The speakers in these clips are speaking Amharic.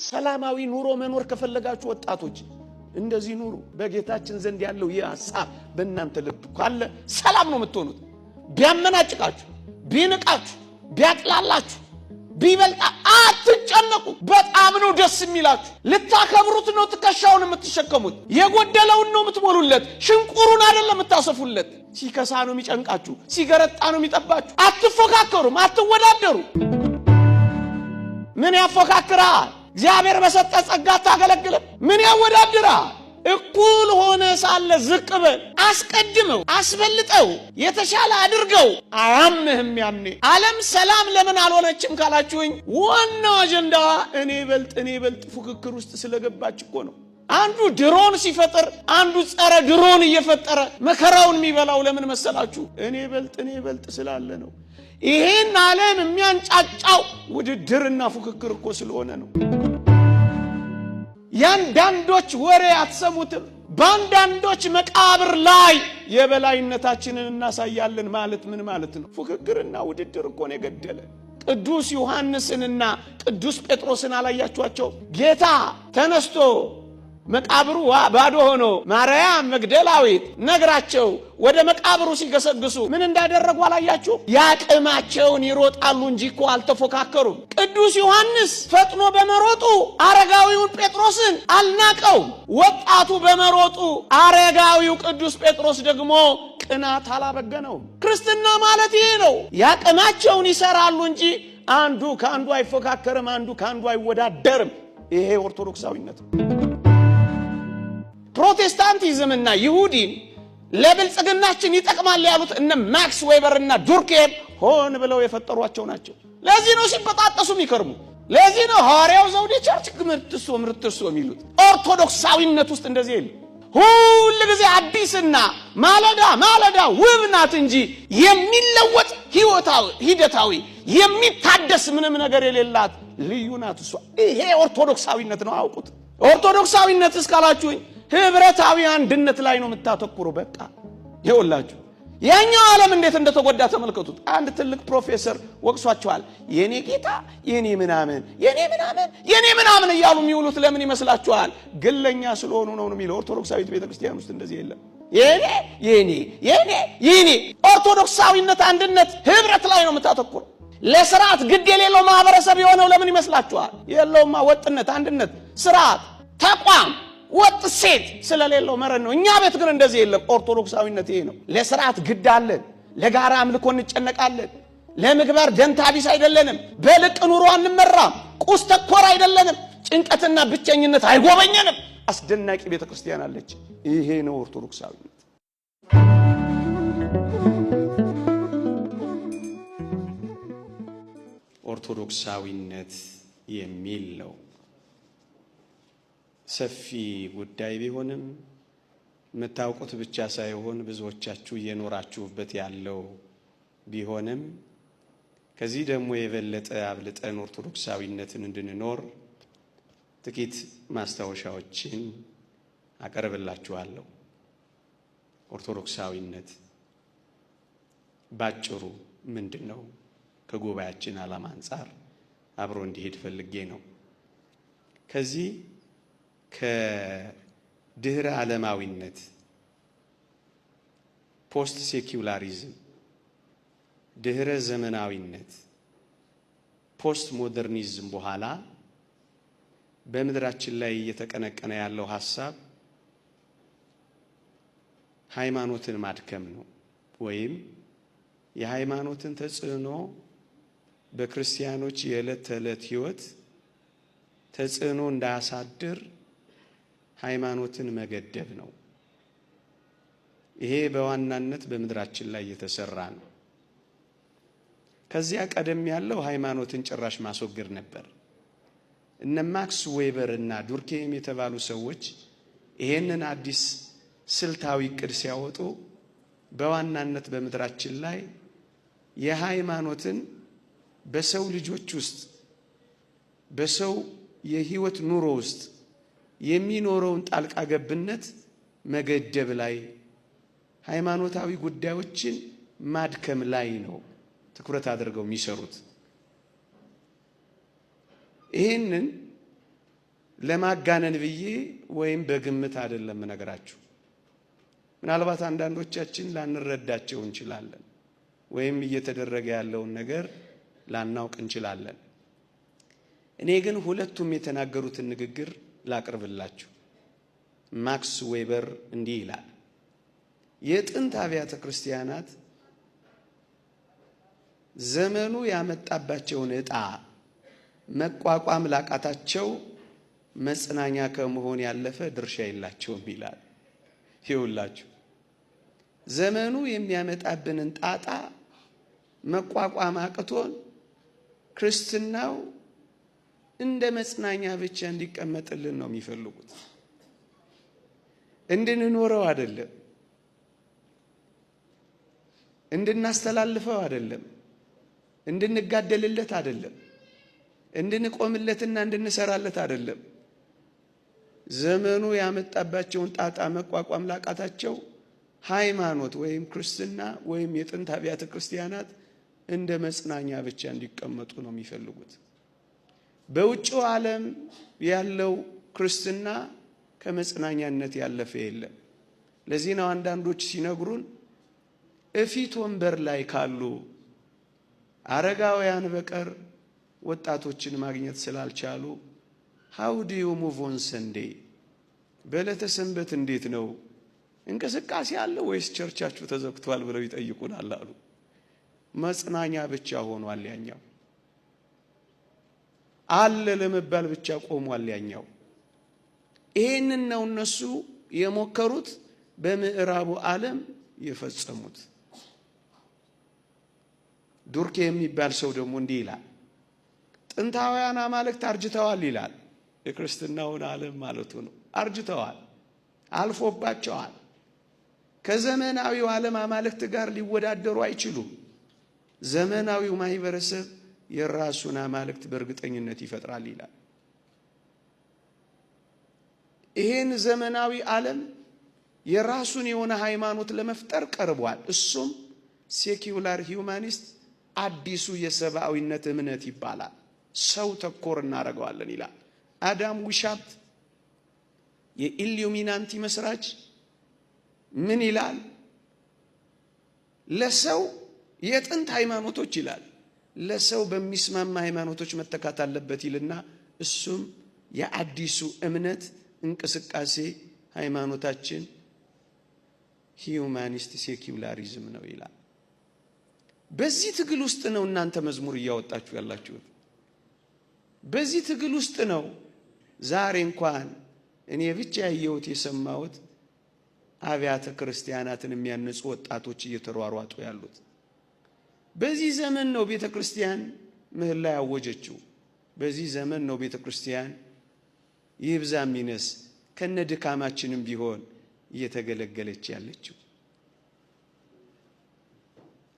ሰላማዊ ኑሮ መኖር ከፈለጋችሁ ወጣቶች እንደዚህ ኑሩ። በጌታችን ዘንድ ያለው ይህ ሐሳብ በእናንተ ልብ ካለ ሰላም ነው የምትሆኑት። ቢያመናጭቃችሁ፣ ቢንቃችሁ፣ ቢያጥላላችሁ፣ ቢበልጣ አትጨነቁ። በጣም ነው ደስ የሚላችሁ። ልታከብሩት ነው ትከሻውን የምትሸከሙት። የጎደለውን ነው የምትሞሉለት፣ ሽንቁሩን አይደለም የምታሰፉለት። ሲከሳ ነው የሚጨንቃችሁ፣ ሲገረጣ ነው የሚጠባችሁ። አትፎካከሩም፣ አትወዳደሩ። ምን ያፎካክራል? እግዚአብሔር በሰጠ ጸጋ ታገለግለም። ምን ያወዳድራል? እኩል ሆነ ሳለ ዝቅ በል። አስቀድመው፣ አስበልጠው፣ የተሻለ አድርገው። አያምህም ያኔ ዓለም ሰላም ለምን አልሆነችም ካላችሁኝ ዋናው አጀንዳዋ እኔ በልጥ ፉክክር ውስጥ ስለገባች እኮ ነው። አንዱ ድሮን ሲፈጠር አንዱ ጸረ ድሮን እየፈጠረ መከራውን የሚበላው ለምን መሰላችሁ? እኔ በልጥ ስላለ ነው። ይሄን ዓለም የሚያንጫጫው ውድድርና ፉክክር እኮ ስለሆነ ነው። ያንዳንዶች ወሬ አትሰሙትም? ባንዳንዶች መቃብር ላይ የበላይነታችንን እናሳያለን ማለት ምን ማለት ነው? ፉክክርና ውድድር እኮ ነው የገደለ። ቅዱስ ዮሐንስንና ቅዱስ ጴጥሮስን አላያችኋቸው? ጌታ ተነስቶ መቃብሩ ባዶ ሆኖ ማርያም መግደላዊት ነግራቸው ወደ መቃብሩ ሲገሰግሱ ምን እንዳደረጉ አላያችሁ? ያቅማቸውን ይሮጣሉ እንጂ እኮ አልተፎካከሩም። ቅዱስ ዮሐንስ ፈጥኖ በመሮጡ አረጋዊውን ጴጥሮስን አልናቀው። ወጣቱ በመሮጡ አረጋዊው ቅዱስ ጴጥሮስ ደግሞ ቅናት አላበገነው። ክርስትና ማለት ይሄ ነው። ያቅማቸውን ይሰራሉ እንጂ አንዱ ከአንዱ አይፎካከርም፣ አንዱ ከአንዱ አይወዳደርም። ይሄ ኦርቶዶክሳዊነት። ፕሮቴስታንቲዝምና ይሁዲን ለብልጽግናችን ይጠቅማል ያሉት እነ ማክስ ዌበርና ዱርኬም ሆን ብለው የፈጠሯቸው ናቸው። ለዚህ ነው ሲበጣጠሱ የሚከርሙ። ለዚህ ነው ሐዋርያው ዘውዴ ቸርች ምርትሶ የሚሉት። ኦርቶዶክሳዊነት ውስጥ እንደዚህ የለም። ሁሉ ጊዜ አዲስና ማለዳ ውብ ናት እንጂ የሚለወጥ ሂደታዊ የሚታደስ ምንም ነገር የሌላት ልዩ ናት እሷ። ይሄ ኦርቶዶክሳዊነት ነው። አውቁት። ኦርቶዶክሳዊነት እስካላችሁኝ ህብረታዊ አንድነት ላይ ነው የምታተኩረው። በቃ ይኸውላችሁ የኛው ዓለም እንዴት እንደተጎዳ ተመልከቱት። አንድ ትልቅ ፕሮፌሰር ወቅሷቸዋል። የኔ ጌታ የኔ ምናምን እያሉ የሚውሉት ለምን ይመስላችኋል? ግለኛ ስለሆኑ ነው የሚለው። ኦርቶዶክሳዊት ቤተክርስቲያን ውስጥ እንደዚህ የለም። የኔ ኦርቶዶክሳዊነት አንድነት ህብረት ላይ ነው የምታተኩረው። ለስርዓት ግድ የሌለው ማህበረሰብ የሆነው ለምን ይመስላችኋል? የለውማ ወጥነት፣ አንድነት፣ ስርዓት፣ ተቋም ወጥ ሴት ስለሌለው መረን ነው። እኛ ቤት ግን እንደዚህ የለም። ኦርቶዶክሳዊነት ይሄ ነው። ለስርዓት ግድ አለን። ለጋራ አምልኮ እንጨነቃለን። ለምግባር ደንታቢስ አይደለንም። በልቅ ኑሮ አንመራም። ቁስ ተኮር አይደለንም። ጭንቀትና ብቸኝነት አይጎበኘንም። አስደናቂ ቤተክርስቲያን አለች። ይሄ ነው ኦርቶዶክሳዊነት። ኦርቶዶክሳዊነት የሚል ነው ሰፊ ጉዳይ ቢሆንም የምታውቁት ብቻ ሳይሆን ብዙዎቻችሁ እየኖራችሁበት ያለው ቢሆንም ከዚህ ደግሞ የበለጠ አብልጠን ኦርቶዶክሳዊነትን እንድንኖር ጥቂት ማስታወሻዎችን አቀርብላችኋለሁ። ኦርቶዶክሳዊነት ባጭሩ ምንድነው? ከጉባኤያችን ዓላማ አንፃር አብሮ እንዲሄድ ፈልጌ ነው። ከዚህ ከድህረ ዓለማዊነት ፖስት ሴኩላሪዝም፣ ድህረ ዘመናዊነት፣ ፖስት ሞደርኒዝም በኋላ በምድራችን ላይ እየተቀነቀነ ያለው ሐሳብ ሃይማኖትን ማድከም ነው። ወይም የሃይማኖትን ተጽዕኖ በክርስቲያኖች የዕለት ተዕለት ሕይወት ተጽዕኖ እንዳያሳድር ሃይማኖትን መገደብ ነው። ይሄ በዋናነት በምድራችን ላይ የተሰራ ነው። ከዚያ ቀደም ያለው ሃይማኖትን ጭራሽ ማስወገድ ነበር። እነ ማክስ ዌበር እና ዱርኬም የተባሉ ሰዎች ይሄንን አዲስ ስልታዊ ዕቅድ ሲያወጡ በዋናነት በምድራችን ላይ የሃይማኖትን በሰው ልጆች ውስጥ በሰው የህይወት ኑሮ ውስጥ የሚኖረውን ጣልቃ ገብነት መገደብ ላይ፣ ሃይማኖታዊ ጉዳዮችን ማድከም ላይ ነው ትኩረት አድርገው የሚሰሩት። ይሄንን ለማጋነን ብዬ ወይም በግምት አይደለም ነገራችሁ። ምናልባት አንዳንዶቻችን ላንረዳቸው እንችላለን፣ ወይም እየተደረገ ያለውን ነገር ላናውቅ እንችላለን። እኔ ግን ሁለቱም የተናገሩትን ንግግር ላቅርብላችሁ። ማክስ ዌበር እንዲህ ይላል፣ የጥንት አብያተ ክርስቲያናት ዘመኑ ያመጣባቸውን ዕጣ መቋቋም ላቃታቸው መጽናኛ ከመሆን ያለፈ ድርሻ የላቸውም ይላል። ይውላችሁ ዘመኑ የሚያመጣብንን ጣጣ መቋቋም አቅቶን ክርስትናው እንደ መጽናኛ ብቻ እንዲቀመጥልን ነው የሚፈልጉት። እንድንኖረው አይደለም፣ እንድናስተላልፈው አይደለም፣ እንድንጋደልለት አይደለም፣ እንድንቆምለትና እንድንሰራለት አይደለም። ዘመኑ ያመጣባቸውን ጣጣ መቋቋም ላቃታቸው ሃይማኖት ወይም ክርስትና ወይም የጥንት አብያተ ክርስቲያናት እንደ መጽናኛ ብቻ እንዲቀመጡ ነው የሚፈልጉት። በውጭው ዓለም ያለው ክርስትና ከመጽናኛነት ያለፈ የለም። ለዚህ ነው አንዳንዶች ሲነግሩን እፊት ወንበር ላይ ካሉ አረጋውያን በቀር ወጣቶችን ማግኘት ስላልቻሉ how do you move on Sunday በዕለተ ሰንበት እንዴት ነው እንቅስቃሴ አለ ወይስ ቸርቻችሁ ተዘግቷል ብለው ይጠይቁናል አሉ። መጽናኛ ብቻ ሆኗል ያኛው፣ አለ ለመባል ብቻ ቆሟል ያኛው። ይሄንን ነው እነሱ የሞከሩት፣ በምዕራቡ ዓለም የፈጸሙት። ዱርኬ የሚባል ሰው ደግሞ እንዲህ ይላል፣ ጥንታውያን አማልክት አርጅተዋል ይላል። የክርስትናውን ዓለም ማለቱ ነው። አርጅተዋል፣ አልፎባቸዋል። ከዘመናዊው ዓለም አማልክት ጋር ሊወዳደሩ አይችሉም። ዘመናዊው ማህበረሰብ የራሱን አማልክት በእርግጠኝነት ይፈጥራል ይላል። ይሄን ዘመናዊ ዓለም የራሱን የሆነ ሃይማኖት ለመፍጠር ቀርቧል። እሱም ሴኩላር ሂዩማኒስት አዲሱ የሰብአዊነት እምነት ይባላል። ሰው ተኮር እናደርገዋለን ይላል። አዳም ዊሻፕት የኢሉሚናንቲ መስራች ምን ይላል? ለሰው የጥንት ሃይማኖቶች ይላል ለሰው በሚስማማ ሃይማኖቶች መተካት አለበት ይልና እሱም የአዲሱ እምነት እንቅስቃሴ ሃይማኖታችን ሂዩማኒስት ሴኩላሪዝም ነው ይላል። በዚህ ትግል ውስጥ ነው እናንተ መዝሙር እያወጣችሁ ያላችሁት። በዚህ ትግል ውስጥ ነው ዛሬ እንኳን እኔ ብቻ ያየሁት የሰማሁት አብያተ ክርስቲያናትን የሚያነጹ ወጣቶች እየተሯሯጡ ያሉት። በዚህ ዘመን ነው ቤተ ክርስቲያን ምህላ ያወጀችው። በዚህ ዘመን ነው ቤተ ክርስቲያን ይብዛም ይነስ ከነድካማችንም ቢሆን እየተገለገለች ያለችው።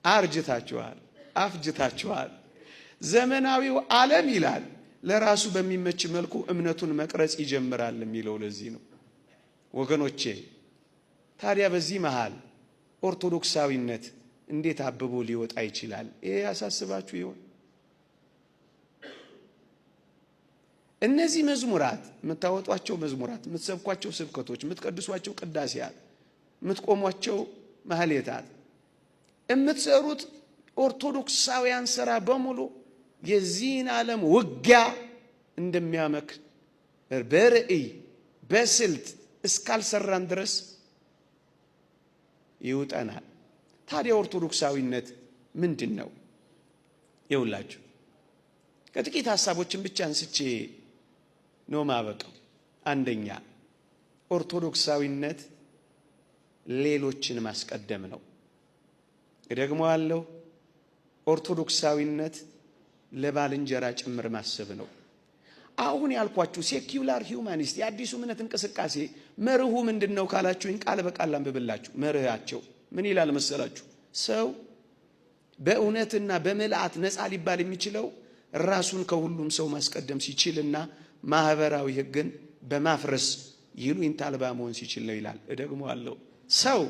አርጅታችኋል፣ አፍጅታችኋል። ዘመናዊው ዓለም ይላል ለራሱ በሚመች መልኩ እምነቱን መቅረጽ ይጀምራል የሚለው ለዚህ ነው ወገኖቼ። ታዲያ በዚህ መሃል ኦርቶዶክሳዊነት እንዴት አብቦ ሊወጣ ይችላል? ይሄ ያሳስባችሁ ይሆን? እነዚህ መዝሙራት፣ የምታወጧቸው መዝሙራት፣ የምትሰብኳቸው ስብከቶች፣ የምትቀድሷቸው ቅዳሴያት፣ የምትቆሟቸው ማህሌታት፣ የምትሰሩት ኦርቶዶክሳውያን ስራ በሙሉ የዚህን ዓለም ውጊያ እንደሚያመክን በርዕይ በስልት እስካልሰራን ድረስ ይውጠናል። ታዲያ ኦርቶዶክሳዊነት ምንድን ነው? ይውላችሁ ከጥቂት ሐሳቦችን ብቻ አንስቼ ነው ማበቀው። አንደኛ ኦርቶዶክሳዊነት ሌሎችን ማስቀደም ነው። ደግሞ ያለው ኦርቶዶክሳዊነት ለባልንጀራ ጭምር ማሰብ ነው። አሁን ያልኳችሁ ሴኩላር ሂዩማኒስት የአዲሱ እምነት እንቅስቃሴ መርሁ ምንድነው ካላችሁኝ ቃል በቃል አንብብላችሁ። መርሃቸው ምን ይላል መሰላችሁ? ሰው በእውነትና በምልአት ነፃ ሊባል የሚችለው ራሱን ከሁሉም ሰው ማስቀደም ሲችልና ማህበራዊ ሕግን በማፍረስ ይሉኝታ አልባ መሆን ሲችል ነው ይላል። ደግሞ አለው ሰው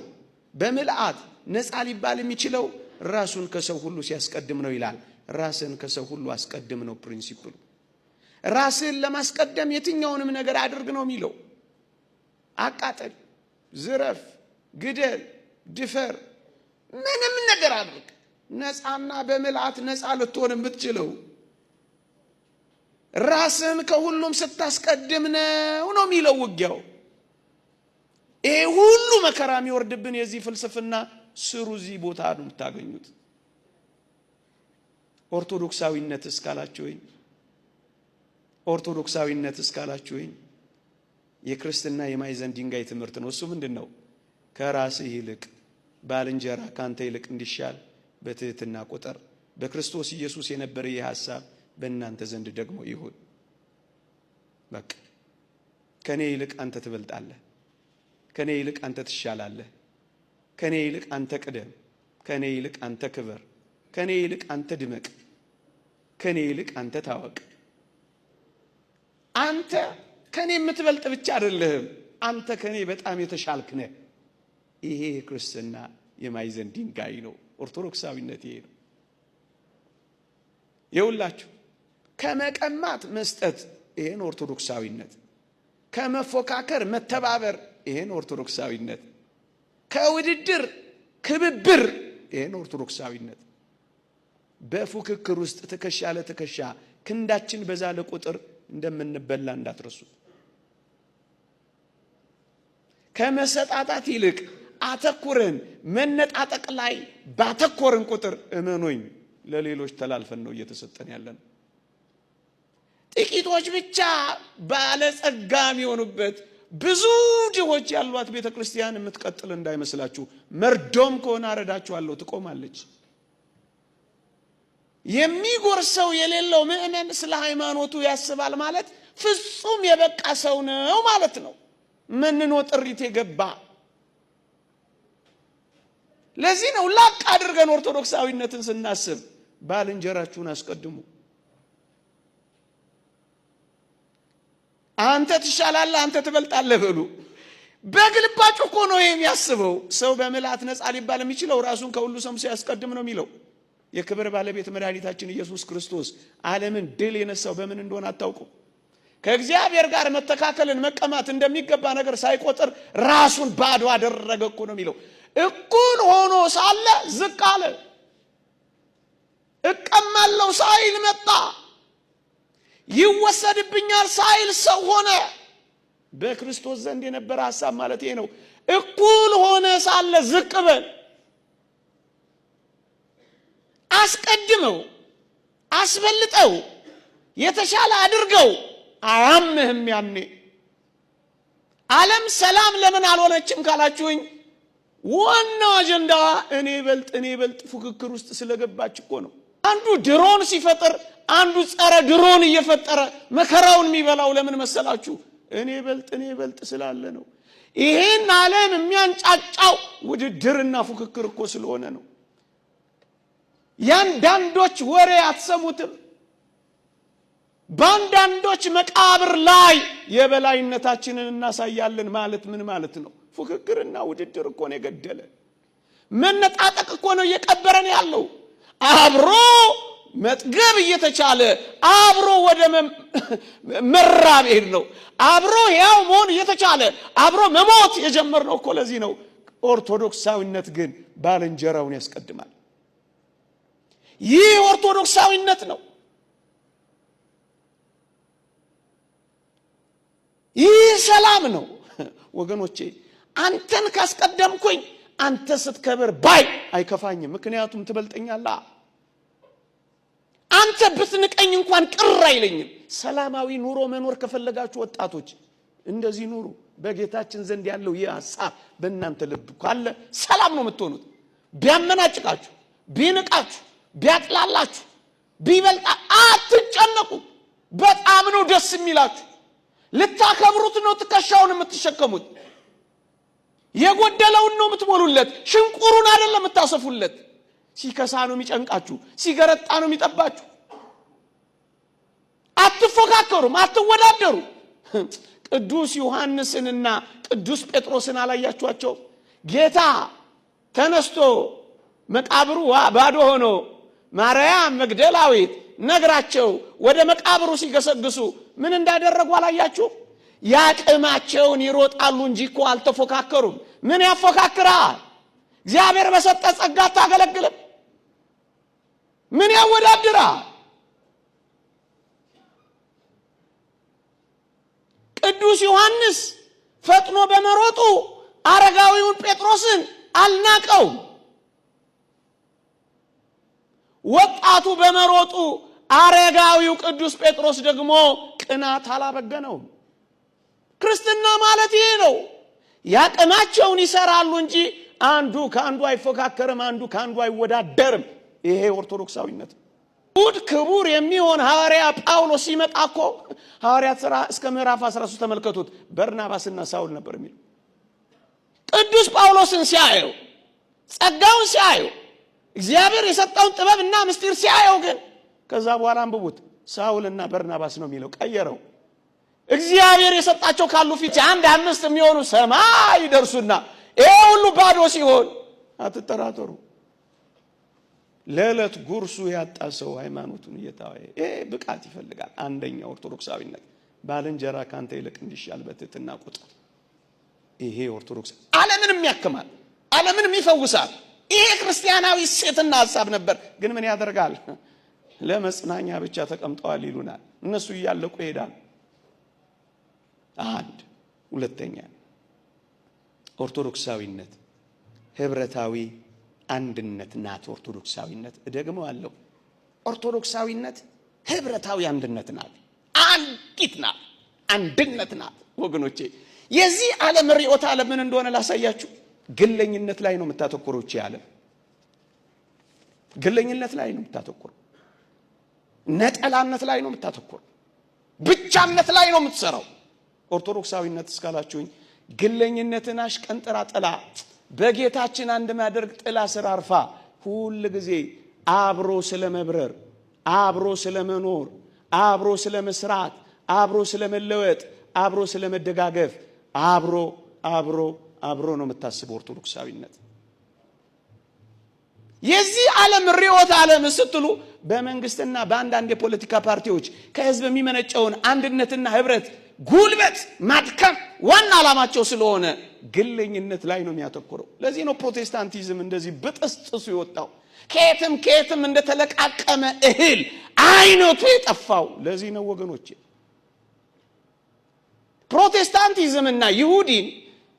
በምልአት ነፃ ሊባል የሚችለው ራሱን ከሰው ሁሉ ሲያስቀድም ነው ይላል። ራስን ከሰው ሁሉ አስቀድም ነው ፕሪንሲፕሉ። ራስን ለማስቀደም የትኛውንም ነገር አድርግ ነው የሚለው። አቃጠል፣ ዝረፍ፣ ግደል፣ ድፈር፣ ምንም ነገር አድርግ። ነፃና በመልአት ነፃ ልትሆን የምትችለው ራስን ከሁሉም ስታስቀድም ነው የሚለው ውጊያው። ይሄ ሁሉ መከራ የሚወርድብን የዚህ ፍልስፍና ስሩ እዚህ ቦታ ነው የምታገኙት። ኦርቶዶክሳዊነት እስካላችሁኝ የክርስትና የማዕዘን ድንጋይ ትምህርት ነው። እሱ ምንድነው? ከራስህ ይልቅ ባልንጀራ ካንተ ይልቅ እንዲሻል በትህትና ቁጥር። በክርስቶስ ኢየሱስ የነበረ ይህ ሐሳብ በእናንተ ዘንድ ደግሞ ይሁን። በቃ ከኔ ይልቅ አንተ ትበልጣለህ፣ ከኔ ይልቅ አንተ ትሻላለህ፣ ከኔ ይልቅ አንተ ቅደም፣ ከኔ ይልቅ አንተ ክበር፣ ከኔ ይልቅ አንተ ድመቅ፣ ከኔ ይልቅ አንተ ታወቅ። አንተ ከኔ የምትበልጥ ብቻ አይደለህም፣ አንተ ከኔ በጣም የተሻልክ ነህ። ይሄ ክርስትና የማዕዘን ድንጋይ ነው። ኦርቶዶክሳዊነት ይሄ ነው። የሁላችሁ ከመቀማት መስጠት ይሄን ኦርቶዶክሳዊነት፣ ከመፎካከር መተባበር ይሄን ኦርቶዶክሳዊነት፣ ከውድድር ክብብር ይሄን ኦርቶዶክሳዊነት። በፉክክር ውስጥ ትከሻ ለትከሻ ክንዳችን በዛለ ቁጥር እንደምንበላ እንዳትረሱ። ከመሰጣጣት ይልቅ አተኩረን መነጣጠቅ ላይ ባተኮርን ቁጥር እመኖኝ ለሌሎች ተላልፈን ነው እየተሰጠን ያለን። ጥቂቶች ብቻ ባለጸጋ የሚሆኑበት ብዙ ድሆች ያሏት ቤተክርስቲያን የምትቀጥል እንዳይመስላችሁ። መርዶም ከሆነ አረዳችኋለሁ፣ ትቆማለች። የሚጎርሰው የሌለው ምእመን ስለ ሃይማኖቱ ያስባል ማለት ፍጹም የበቃ ሰው ነው ማለት ነው። መንኖ ጥሪት የገባ። ለዚህ ነው ላቅ አድርገን ኦርቶዶክሳዊነትን ስናስብ ባልንጀራችሁን አስቀድሙ። አንተ ትሻላለህ፣ አንተ ትበልጣለህ በሉ። በግልባጭ እኮ ነው የሚያስበው። ሰው በመልአት ነፃ ሊባል የሚችለው ራሱን ከሁሉ ሰው ሲያስቀድም ነው የሚለው። የክብር ባለቤት መድኃኒታችን ኢየሱስ ክርስቶስ ዓለምን ድል የነሳው በምን እንደሆነ አታውቁ? ከእግዚአብሔር ጋር መተካከልን መቀማት እንደሚገባ ነገር ሳይቆጥር ራሱን ባዶ አደረገ እኮ ነው የሚለው። እኩል ሆኖ ሳለ ዝቅ አለ። እቀማለሁ ሳይል መጣ። ይወሰድብኛል ሳይል ሰው ሆነ። በክርስቶስ ዘንድ የነበረ ሐሳብ ማለት ይሄ ነው። እኩል ሆነ ሳለ ዝቅ በል። አስቀድመው፣ አስበልጠው፣ የተሻለ አድርገው። አያምህም። ያኔ ዓለም ሰላም ለምን አልሆነችም ካላችሁኝ ዋናው አጀንዳዋ እኔ በልጥ ፉክክር ውስጥ ስለገባች እኮ ነው። አንዱ ድሮን ሲፈጥር አንዱ ጸረ ድሮን እየፈጠረ መከራውን የሚበላው ለምን መሰላችሁ? እኔ በልጥ ስላለ ነው። ይሄን ዓለም የሚያንጫጫው ውድድርና ፉክክር እኮ ስለሆነ ነው። ያንዳንዶች ወሬ አትሰሙትም? ባንዳንዶች መቃብር ላይ የበላይነታችንን እናሳያለን ማለት ምን ማለት ነው? ፉክክርና ውድድር እኮ ነው የገደለ። መነጣጠቅ እኮ ነው እየቀበረን ያለው። አብሮ መጥገብ እየተቻለ አብሮ ወደ መራብ ሄድ ነው። አብሮ ያው መሆን እየተቻለ አብሮ መሞት የጀመርነው እኮ ለዚህ ነው። ኦርቶዶክሳዊነት ግን ባልንጀራውን ያስቀድማል። ይህ ኦርቶዶክሳዊነት ነው። ይህ ሰላም ነው ወገኖቼ። አንተን ካስቀደምኩኝ አንተ ስትከብር ባይ አይከፋኝም፣ ምክንያቱም ትበልጠኛለህ። አንተ ብትንቀኝ እንኳን ቅር አይለኝም። ሰላማዊ ኑሮ መኖር ከፈለጋችሁ ወጣቶች እንደዚህ ኑሩ። በጌታችን ዘንድ ያለው ይህ ሐሳብ በእናንተ ልብ ካለ ሰላም ነው የምትሆኑት። ቢያመናጭቃችሁ፣ ቢንቃችሁ፣ ቢያጥላላችሁ፣ ቢበልጣ አትጨነቁ። በጣም ነው ደስ የሚላችሁ። ልታከብሩት ነው ትከሻውን የምትሸከሙት። የጎደለውን ነው የምትሞሉለት፣ ሽንቁሩን አይደለም የምታሰፉለት። ሲከሳ ነው የሚጨንቃችሁ፣ ሲገረጣ ነው የሚጠባችሁ። አትፎካከሩም፣ አትወዳደሩ። ቅዱስ ዮሐንስንና ቅዱስ ጴጥሮስን አላያችኋቸው? ጌታ ተነስቶ መቃብሩ ባዶ ሆኖ ማርያም መግደላዊት፣ ነግራቸው ወደ መቃብሩ ሲገሰግሱ ምን እንዳደረጉ አላያችሁ? ያቅማቸውን ይሮጣሉ እንጂ እኮ አልተፎካከሩም። ምን ያፎካክራል? እግዚአብሔር በሰጠ ጸጋ ታገለግልም። ምን ያወዳድራል? ቅዱስ ዮሐንስ ፈጥኖ በመሮጡ አረጋዊውን ጴጥሮስን አልናቀው። ወጣቱ በመሮጡ አረጋዊው ቅዱስ ጴጥሮስ ደግሞ ቅናት አላበገነው። ክርስትና ማለት ይሄ ነው። ያቅማቸውን ይሰራሉ እንጂ አንዱ ከአንዱ አይፎካከርም፣ አንዱ ከአንዱ አይወዳደርም። ይሄ ኦርቶዶክሳዊነት። ውድ ክቡር የሚሆን ሐዋርያ ጳውሎስ ሲመጣ እኮ ሐዋርያት ሥራ እስከ ምዕራፍ 13 ተመልከቱት። በርናባስና ሳውል ነበር የሚለው። ቅዱስ ጳውሎስን ሲያየው፣ ጸጋውን ሲያየው፣ እግዚአብሔር የሰጠውን ጥበብና ምስጢር ሲያየው ግን ከዛ በኋላ አንብቡት፣ ሳውልና በርናባስ ነው የሚለው። ቀየረው። እግዚአብሔር የሰጣቸው ካሉ ፊት አንድ አምስት የሚሆኑ ሰማይ ይደርሱና ይሄ ሁሉ ባዶ ሲሆን አትጠራጠሩ። ለዕለት ጉርሱ ያጣ ሰው ሃይማኖቱን እየታወየ ይሄ ብቃት ይፈልጋል። አንደኛ ኦርቶዶክሳዊነት ባልንጀራ ካንተ ይልቅ እንዲሻል በትህትና ቁጥር። ይሄ ኦርቶዶክስ ዓለምንም ያክማል፣ ዓለምንም ይፈውሳል። ይሄ ክርስቲያናዊ ሴትና ሐሳብ ነበር። ግን ምን ያደርጋል? ለመጽናኛ ብቻ ተቀምጠዋል ይሉናል። እነሱ እያለቁ ይሄዳል። አንድ ሁለተኛ ኦርቶዶክሳዊነት ህብረታዊ አንድነት ናት። ኦርቶዶክሳዊነት ደግሞ አለው። ኦርቶዶክሳዊነት ህብረታዊ አንድነት ናት። አንዲት ናት፣ አንድነት ናት። ወገኖቼ የዚህ ዓለም ርዕዮተ ዓለም ምን እንደሆነ ላሳያችሁ። ግለኝነት ላይ ነው የምታተኩረው። እቺ ዓለም ግለኝነት ላይ ነው የምታተኩረው። ነጠላነት ላይ ነው የምታተኩረው። ብቻነት ላይ ነው የምትሰራው። ኦርቶዶክሳዊነት እስካላችሁኝ ግለኝነትን አሽቀንጥራ ጥላ በጌታችን አንድ ማደርግ ጥላ ስር አርፋ ሁሉ ጊዜ አብሮ ስለመብረር፣ አብሮ ስለመኖር፣ አብሮ ስለመስራት፣ አብሮ ስለመለወጥ፣ አብሮ ስለመደጋገፍ፣ አብሮ አብሮ አብሮ ነው የምታስበው ኦርቶዶክሳዊነት። የዚህ ዓለም ርዕዮተ ዓለም ስትሉ በመንግስትና በአንዳንድ የፖለቲካ ፓርቲዎች ከህዝብ የሚመነጨውን አንድነትና ህብረት ጉልበት ማድከም ዋና ዓላማቸው ስለሆነ ግለኝነት ላይ ነው የሚያተኩረው። ለዚህ ነው ፕሮቴስታንቲዝም እንደዚህ በጥስጥሱ የወጣው፣ ከየትም እንደተለቃቀመ እህል አይነቱ የጠፋው። ለዚህ ነው ወገኖቼ ፕሮቴስታንቲዝምና ይሁዲን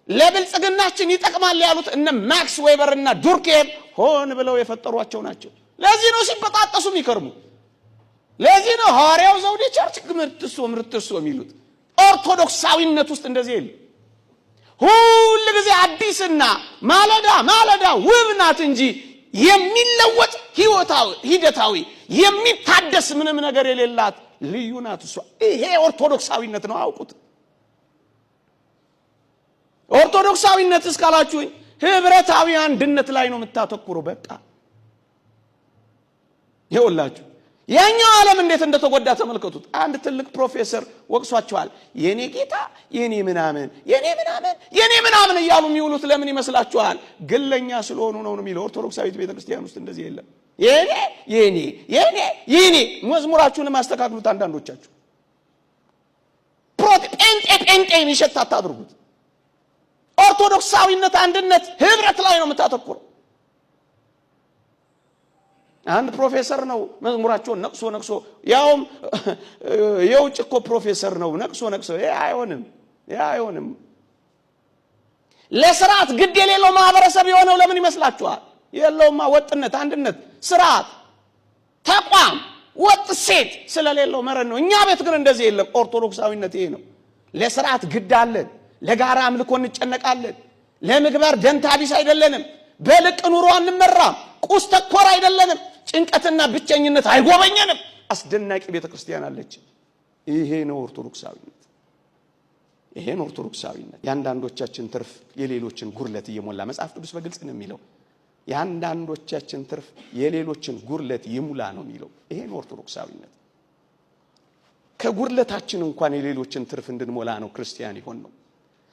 ለብልጽግናችን ይጠቅማል ያሉት እነ ማክስ ዌበር እና ዱርኬም ሆን ብለው የፈጠሯቸው ናቸው። ለዚህ ነው ሲበጣጠሱ የሚከርሙ። ለዚህ ነው ሐዋርያው ዘውዴ ቸርች ምርትሶ የሚሉት። ኦርቶዶክሳዊነት ውስጥ እንደዚህ የለም። ሁሉ ጊዜ አዲስና ማለዳ ውብ ናት እንጂ የሚለወጥ ሂደታዊ የሚታደስ ምንም ነገር የሌላት ልዩ ናት እሷ። ይሄ ኦርቶዶክሳዊነት ነው። አውቁት። ኦርቶዶክሳዊነት እስካላችሁኝ ህብረታዊ አንድነት ላይ ነው የምታተኩረው። በቃ ይኸውላችሁ የኛው ዓለም እንዴት እንደተጎዳ ተመልከቱት። አንድ ትልቅ ፕሮፌሰር ወቅሷቸዋል። የኔ ጌታ የኔ ምናምን እያሉ የሚውሉት ለምን ይመስላችኋል? ግለኛ ስለሆኑ ነው የሚለው። ኦርቶዶክሳዊት ቤተክርስቲያን ውስጥ እንደዚህ የለም። የኔ መዝሙራችሁንም አስተካክሉት። አንዳንዶቻችሁ ጴንጤን ይሸት አታድርጉት። ኦርቶዶክሳዊነት አንድነት ህብረት ላይ ነው የምታተኩረው። አንድ ፕሮፌሰር ነው መዝሙራቸውን ነቅሶ ያውም የውጭ እኮ ፕሮፌሰር ነው ነቅሶ ይሄ አይሆንም። ለስርዓት ግድ የሌለው ማህበረሰብ የሆነው ለምን ይመስላችኋል? የለውማ ወጥነት፣ አንድነት፣ ስርዓት፣ ተቋም፣ ወጥ ሴት ስለሌለው መረን ነው። እኛ ቤት ግን እንደዚህ የለም። ኦርቶዶክሳዊነት ይሄ ነው። ለስርዓት ግድ አለን። ለጋራ አምልኮ እንጨነቃለን። ለምግባር ደንታ ቢስ አይደለንም። በልቅ ኑሮ አንመራም። ቁስ ተኮር አይደለንም። ጭንቀትና ብቸኝነት አይጎበኘንም። አስደናቂ ቤተክርስቲያን አለች። ይሄ ነው ኦርቶዶክሳዊነት። የአንዳንዶቻችን ትርፍ የሌሎችን ጉርለት እየሞላ መጽሐፍ ቅዱስ በግልጽ ነው የሚለው። የአንዳንዶቻችን ትርፍ የሌሎችን ጉርለት ይሙላ ነው የሚለው። ይሄ ነው ኦርቶዶክሳዊነት። ከጉርለታችን እንኳን የሌሎችን ትርፍ እንድንሞላ ነው ክርስቲያን ይሆን ነው።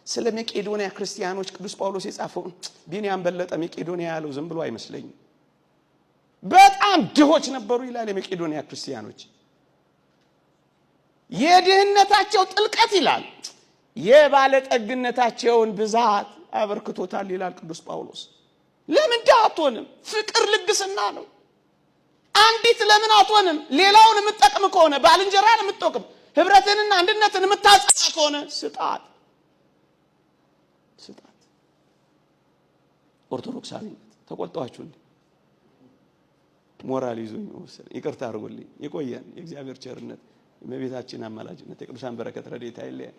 ስለ መቄዶንያ ክርስቲያኖች ቅዱስ ጳውሎስ የጻፈው ቢንያም በለጠ መቄዶንያ ያለው ዝም ብሎ አይመስለኝም። በጣም በጣም ድሆች ነበሩ ይላል የመቄዶንያ ክርስቲያኖች። የድህነታቸው ጥልቀት ይላል የባለጠግነታቸውን ብዛት አበርክቶታል ይላል ቅዱስ ጳውሎስ። ለምን ድሃ አትሆንም? ፍቅር ልግስና ነው። አንዲት ለምን አትሆንም? ሌላውን የምትጠቅም ከሆነ ባልንጀራን የምትጠቅም ህብረትንና አንድነትን የምታጸና ከሆነ ስጣት። ኦርቶዶክሳዊነት ተቆጣጣችሁ እንዴ? ሞራል ይዞኝ ወሰደ። ይቅርታ አድርጉልኝ። ይቆየን። የእግዚአብሔር ቸርነት፣ የእመቤታችን አማላጅነት፣ የቅዱሳን በረከት ረድኤት አይለየን።